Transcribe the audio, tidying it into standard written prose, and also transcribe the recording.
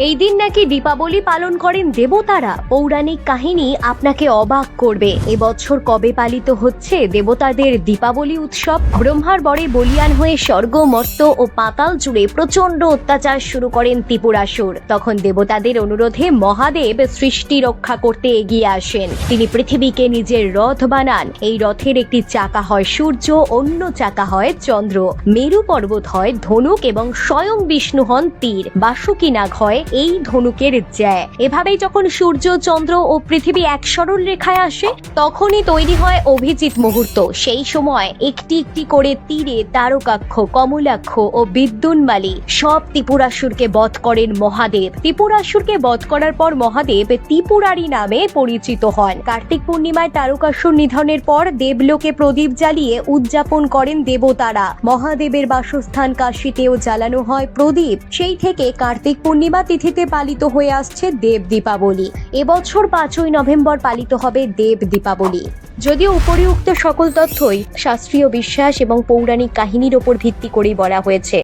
এই দিন নাকি দীপাবলি পালন করেন দেবতারা। পৌরাণিক কাহিনী আপনাকে অবাক করবে। এবছর কবে পালিত হচ্ছে দেবতাদের দীপাবলি উৎসব? ব্রহ্মার বরে বলিয়ান হয়ে স্বর্গ, মর্ত্য ও পাতাল জুড়ে প্রচন্ড অত্যাচার শুরু করেন ত্রিপুরাসুর। তখন দেবতাদের অনুরোধে মহাদেব সৃষ্টি রক্ষা করতে এগিয়ে আসেন। তিনি পৃথিবীকে নিজের রথ বানান। এই রথের একটি চাকা হয় সূর্য, অন্য চাকা হয় চন্দ্র, মেরু পর্বত হয় ধনুক এবং স্বয়ং বিষ্ণু হন তীর, বাসুকী নাগ হয় এই ধনুকের জ্যা। এভাবেই যখন সূর্য, চন্দ্র ও পৃথিবী এক সরল রেখায় আসে, তখনই তৈরি হয় অভিজিৎ মুহূর্ত। সেই সময় একটি একটি করে তীরে তারকাক্ষ, কমলাক্ষ ও বিদ্যুন্মালী সব ত্রিপুরাসুরকে বধ করেন মহাদেব। ত্রিপুরাসুরকে বধ করার পর মহাদেব ত্রিপুরারি নামে পরিচিত হন। কার্তিক পূর্ণিমায় তারকাসুর নিধনের পর দেবলোকে প্রদীপ জ্বালিয়ে উদযাপন করেন দেবতারা। মহাদেবের বাসস্থান কাশীতেও জ্বালানো হয় প্রদীপ। সেই থেকে কার্তিক পূর্ণিমা তিথিতে পালিত হয়ে আসছে দেব দীপাবলি। এবছর 5ই নভেম্বর পালিত হবে দেব দীপাবলি। যদিও উপরিউক্ত সকল তথ্যই শাস্ত্রীয় বিশ্বাস এবং পৌরাণিক কাহিনীর ওপর ভিত্তি করেই বলা হয়েছে,